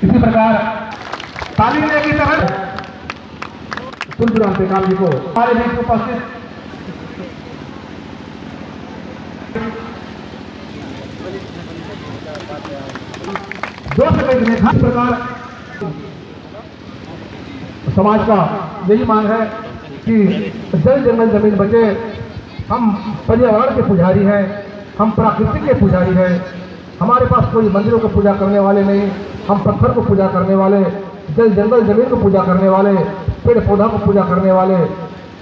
इसी प्रकार ताली लेने की तरह तुलसीराम टेकाम जी को हमारे बीच उपस्थित इस प्रकार समाज का यही मांग है कि जल जंगल जमीन बचे। हम पर्यावरण के पुजारी हैं, हम प्रकृति के पुजारी हैं। हमारे पास कोई मंदिरों को पूजा करने वाले नहीं, हम पत्थर को पूजा करने वाले, जल जंगल जमीन को पूजा करने वाले, पेड़ पौधा को पूजा करने वाले।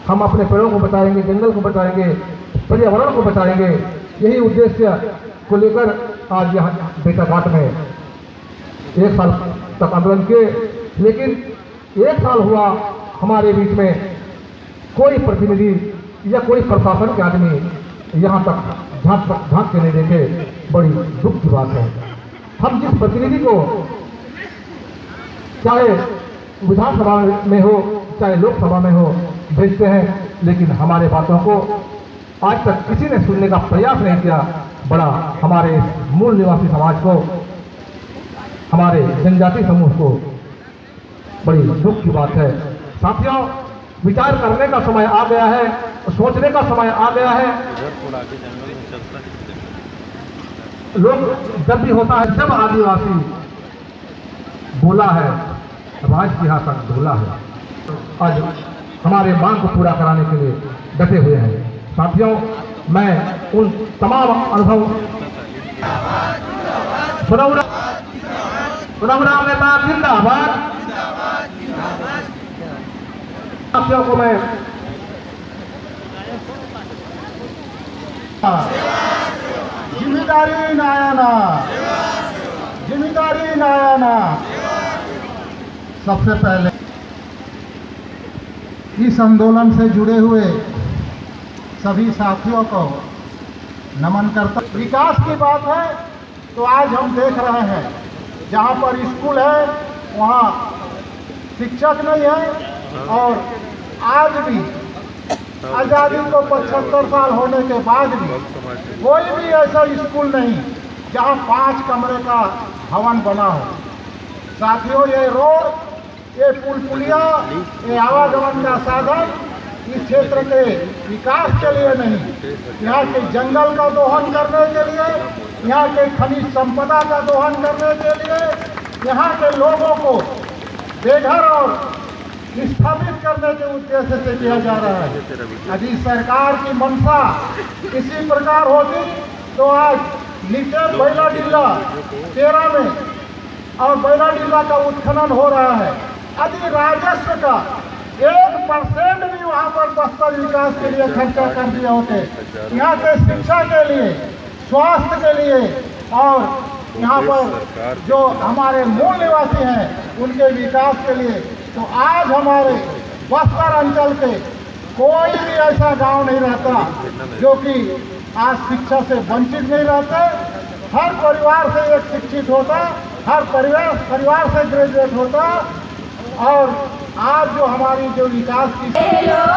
हम अपने पेड़ों को बचाएंगे, जंगल को बचाएंगे, पर्यावरण को बचाएंगे। यही उद्देश्य को लेकर आज यहाँ बेटाघाट में 1 साल तक आंदोलन किए, लेकिन 1 साल हुआ हमारे बीच में कोई प्रतिनिधि या कोई प्रशासन के आदमी यहाँ तक झांक के नहीं देखे। बड़ी दुख की बात है। हम जिस प्रतिनिधि को चाहे विधानसभा में हो चाहे लोकसभा में हो भेजते हैं, लेकिन हमारे बातों को आज तक किसी ने सुनने का प्रयास नहीं किया। बड़ा हमारे मूल निवासी समाज को, हमारे जनजाति समूह को बड़ी दुख की बात है। साथियों, विचार करने का समय आ गया है, सोचने का समय आ गया है। लोग जब भी होता है, जब आदिवासी बोला है, राज सिंहासन ढोला है। आज हमारे मांग को पूरा कराने के लिए डटे हुए हैं। साथियों, मैं उन तमाम अनुभव सुरवरा में बात जिंदाबाद साथियों को मैं जिम्मेदारी नायाना, जिम्मेदारी नायाना। सबसे पहले इस आंदोलन से जुड़े हुए सभी साथियों को नमन करता। विकास की बात है तो आज हम देख रहे हैं जहाँ पर स्कूल है वहाँ शिक्षक नहीं है, और आज भी आज़ादी को 75 साल होने के बाद भी कोई भी ऐसा स्कूल नहीं जहाँ 5 कमरे का भवन बना हो। साथियों, ये रोड, ये पुल पुलिया, ये आवागमन का साधन इस क्षेत्र के विकास के लिए नहीं, यहाँ के जंगल का दोहन करने के लिए, यहाँ के खनिज संपदा का दोहन करने के लिए, यहाँ के लोगों को बेघर और स्थापित करने के उद्देश्य से किया जा रहा है। यदि सरकार की मंशा इसी प्रकार होती तो आज नीचे बैलाडिल्ला 13 में और बैलाडिल्ला का उत्खनन हो रहा है। यदि राजस्व का 1% भी वहाँ पर बस्तर विकास के लिए खर्चा कर दिए होते, यहाँ के शिक्षा के लिए, स्वास्थ्य के लिए और यहाँ पर जो हमारे मूल निवासी हैं उनके विकास के लिए, तो आज हमारे बस्तर अंचल के कोई भी ऐसा गांव नहीं रहता जो कि आज शिक्षा से वंचित नहीं रहता। हर परिवार से एक शिक्षित होता, हर परिवार से ग्रेजुएट होता। और आज जो हमारी जो विकास की Hello.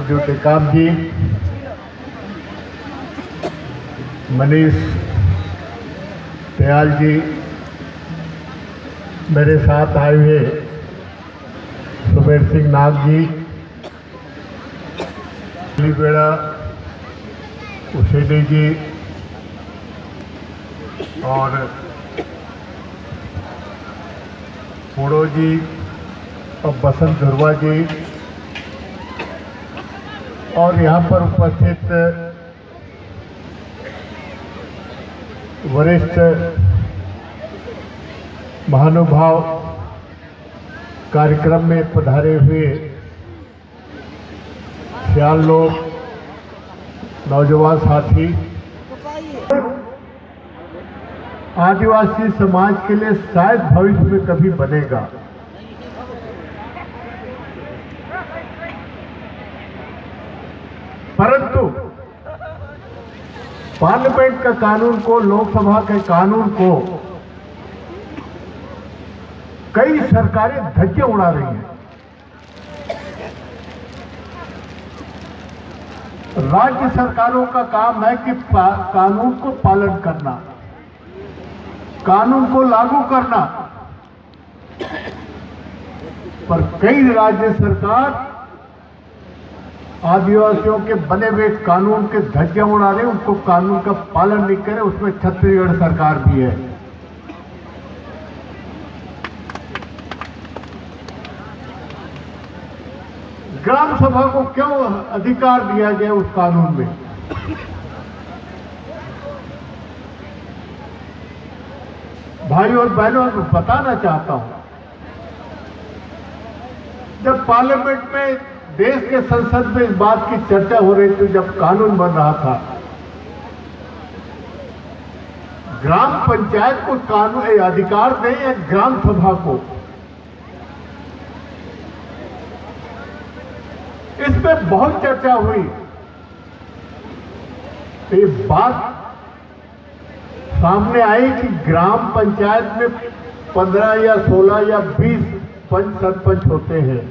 सरजू टेकाम जी, मनीष दयाल जी, मेरे साथ आए हुए सुमेर सिंह नाग जी, बेड़ा उसेनी जी और पोड़ो जी और बसंत धुर्वा जी और यहाँ पर उपस्थित वरिष्ठ महानुभाव, कार्यक्रम में पधारे हुए सियाल लोग, नौजवान साथी, आदिवासी समाज के लिए शायद भविष्य में कभी बनेगा। परंतु पार्लियामेंट का कानून को, लोकसभा के कानून को कई सरकारें धज्जियां उड़ा रही हैं। राज्य सरकारों का काम है कि कानून को पालन करना, कानून को लागू करना, पर कई राज्य सरकार आदिवासियों के बने हुए कानून के धज्जियां उड़ा रहे, उनको कानून का पालन नहीं करे। उसमें छत्तीसगढ़ सरकार भी है। ग्राम सभा को क्यों अधिकार दिया गया उस कानून में? भाइयों और बहनों, बताना चाहता हूं, जब पार्लियामेंट में, देश के संसद में इस बात की चर्चा हो रही थी, जब कानून बन रहा था, ग्राम पंचायत को कानून अधिकार दें या ग्राम सभा को, इसमें बहुत चर्चा हुई। ये बात सामने आई कि ग्राम पंचायत में 15 या 16 या 20 पंच सरपंच होते हैं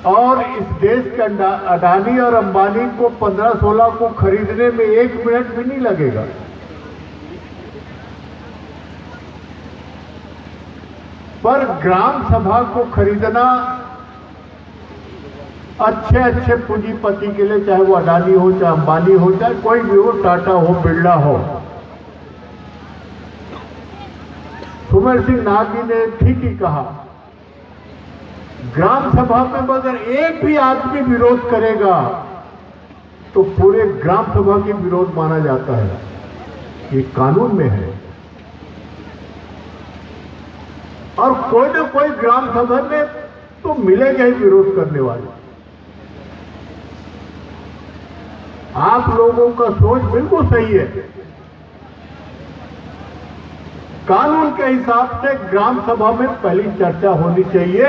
और इस देश के अडानी और अंबानी को 15-16 को खरीदने में 1 मिनट भी नहीं लगेगा। पर ग्राम सभा को खरीदना अच्छे पूंजीपति के लिए, चाहे वो अडानी हो, चाहे अंबानी हो, चाहे कोई भी हो, टाटा हो, बिरला हो। सुमेर सिंह नाग जी ने ठीक ही कहा, ग्राम सभा में अगर एक भी आदमी विरोध करेगा तो पूरे ग्राम सभा के विरोध माना जाता है। ये कानून में है। और कोई ना कोई ग्राम सभा में तो मिलेगा ही विरोध करने वाले। आप लोगों का सोच बिल्कुल सही है। कानून के हिसाब से ग्राम सभा में पहली चर्चा होनी चाहिए,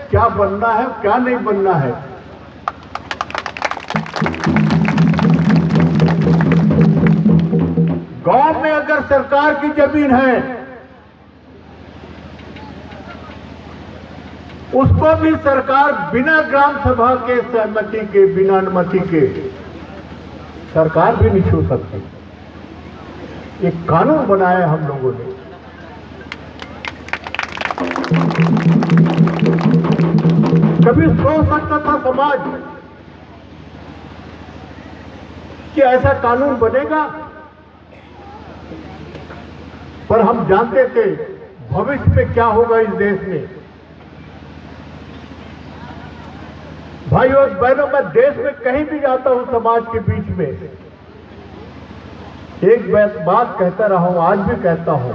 क्या बनना है, क्या नहीं बनना है। गांव में अगर सरकार की जमीन है, उसको भी सरकार बिना ग्राम सभा के सहमति के, बिना अनुमति के सरकार भी नहीं छू सकती। एक कानून बनाया हम लोगों ने। कभी सोच सकता था समाज कि ऐसा कानून बनेगा? पर हम जानते थे भविष्य में क्या होगा इस देश में। भाइयों और बहनों, मैं देश में कहीं भी जाता हूं, समाज के बीच में एक बात कहता रहा हूं, आज भी कहता हूं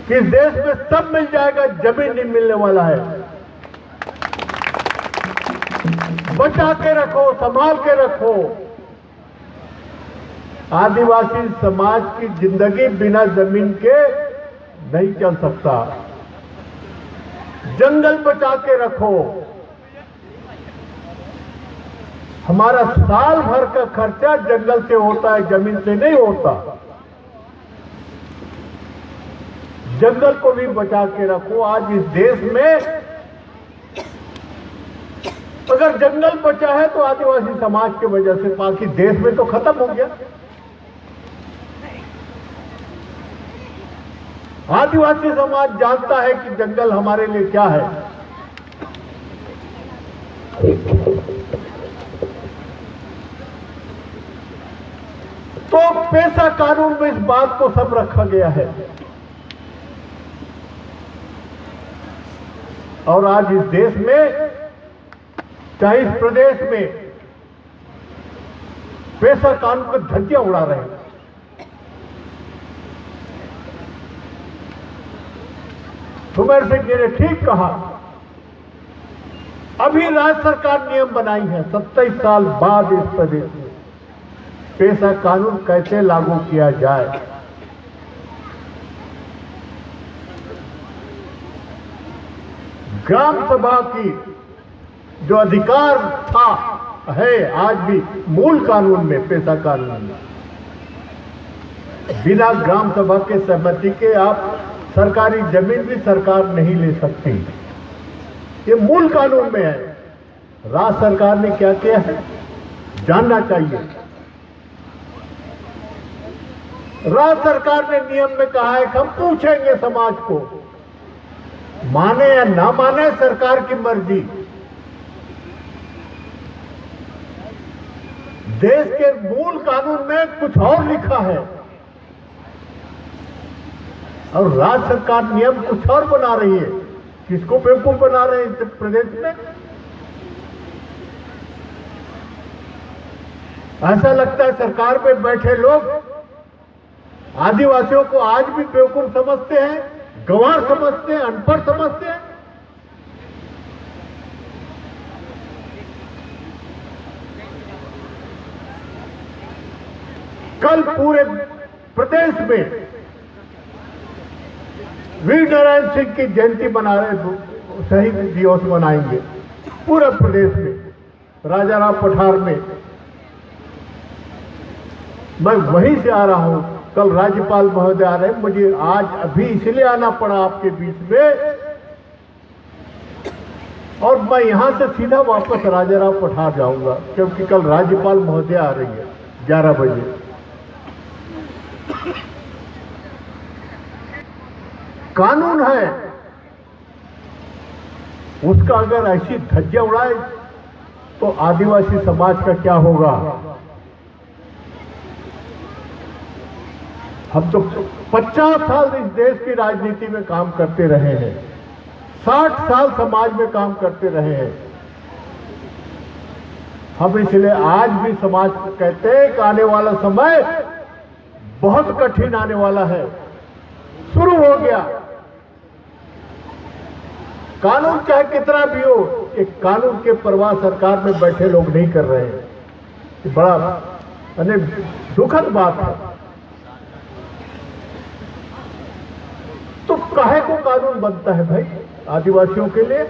कि इस देश में सब मिल जाएगा, जमीन नहीं मिलने वाला है। बचा के रखो, संभाल के रखो। आदिवासी समाज की जिंदगी बिना जमीन के नहीं चल सकता। जंगल बचा के रखो। हमारा साल भर का खर्चा जंगल से होता है, जमीन से नहीं होता। जंगल को भी बचा के रखो। आज इस देश में अगर जंगल बचा है तो आदिवासी समाज की वजह से, बाकी देश में तो खत्म हो गया। आदिवासी समाज जानता है कि जंगल हमारे लिए क्या है। तो पेशा कानून में इस बात को सब रखा गया है। और आज इस देश में, चाहे इस प्रदेश में पेशा कानून को धज्जियां उड़ा रहे हैं। कुमार सिंह जी ने ठीक कहा, अभी राज्य सरकार नियम बनाई है, 27 साल बाद इस प्रदेश में पेशा कानून कैसे लागू किया जाए। ग्राम सभा की जो अधिकार था है आज भी मूल कानून में, पेशा कानून में, बिना ग्राम सभा के सहमति के आप सरकारी जमीन भी सरकार नहीं ले सकती। ये मूल कानून में है। राज्य सरकार ने क्या किया है जानना चाहिए। राज्य सरकार ने नियम में कहा है कि हम पूछेंगे समाज को, माने या ना माने सरकार की मर्जी। देश के मूल कानून में कुछ और लिखा है और राज्य सरकार नियम कुछ और बना रही है। किसको बेवकूफ बना रहे हैं इस प्रदेश में? ऐसा लगता है सरकार में बैठे लोग आदिवासियों को आज भी बेवकूफ समझते हैं, गंवार समझते हैं, अनपढ़ समझते हैं। कल पूरे प्रदेश में वीर नारायण सिंह की जयंती मना रहे, शहीद दिवस मनाएंगे पूरे प्रदेश में, राजाराम पठार में। मैं वहीं से आ रहा हूं, कल राज्यपाल महोदय आ रहे हैं। मुझे आज अभी इसलिए आना पड़ा आपके बीच में, और मैं यहां से सीधा वापस राजाराम पठार जाऊंगा, क्योंकि कल राज्यपाल महोदय आ रही है 11 बजे। कानून है, उसका अगर ऐसी धज्जियां उड़ाए तो आदिवासी समाज का क्या होगा? हम तो 50 साल इस देश की राजनीति में काम करते रहे हैं, 60 साल समाज में काम करते रहे हैं। हम इसलिए आज भी समाज को कहते हैं कि आने वाला समय बहुत कठिन आने वाला है, शुरू हो गया। कानून चाहे कितना भी हो, एक कानून के परवाह सरकार में बैठे लोग नहीं कर रहे हैं। ये बड़ा दुखद बात है। तो काहे को कानून बनता है भाई आदिवासियों के लिए?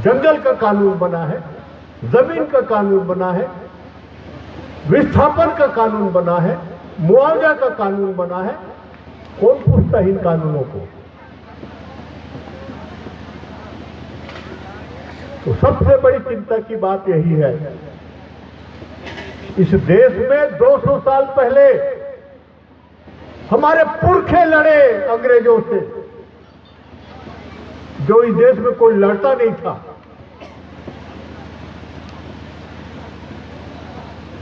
जंगल का कानून बना है, जमीन का कानून बना है, विस्थापन का कानून बना है, मुआवजा का कानून बना है। कौन पूछता है इन कानूनों को? तो सबसे बड़ी चिंता की बात यही है, इस देश में 200 साल पहले हमारे पुरखे लड़े अंग्रेजों से, जो इस देश में कोई लड़ता नहीं था।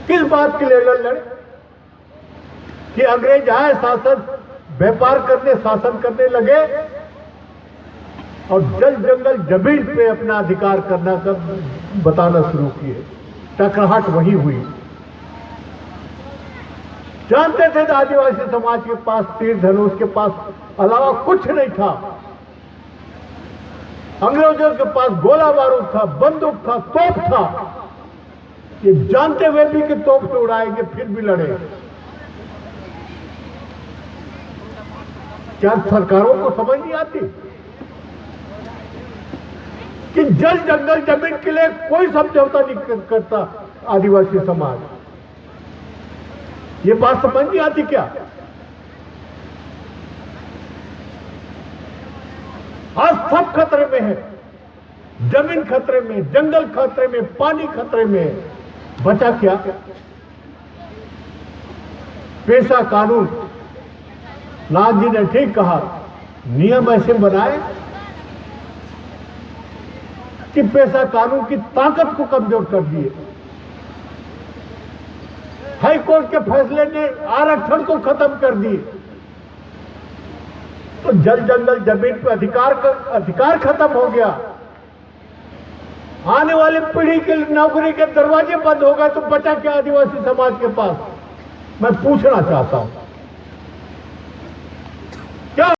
किस बात के लिए लड़े? कि अंग्रेज आए, शासन व्यापार करने, शासन करने लगे और जल जंगल जमीन पे अपना अधिकार करना कर बताना शुरू किए। टकराहट वही हुई। जानते थे आदिवासी समाज के पास तीर धनुष के पास अलावा कुछ नहीं था। अंग्रेजों के पास गोला बारूद था, बंदूक था, तोप था। ये जानते हुए भी कि तोप से उड़ाएंगे, फिर भी लड़े। क्या सरकारों को समझ नहीं आती कि जल जंगल जमीन के लिए कोई समझौता नहीं करता आदिवासी समाज? ये बात समझ नहीं आती क्या? आज सब खतरे में है। जमीन खतरे में, जंगल खतरे में, पानी खतरे में, बचा क्या? पेशा कानून, नाथ जी ने ठीक कहा, नियम ऐसे बनाए कि पेशा कानून की ताकत को कमजोर कर दिए। हाई कोर्ट के फैसले ने आरक्षण को खत्म कर दिए। तो जल जंगल जमीन पे अधिकार खत्म हो गया। आने वाली पीढ़ी के नौकरी के दरवाजे बंद हो गए तो बचा क्या आदिवासी समाज के पास? मैं पूछना चाहता हूं।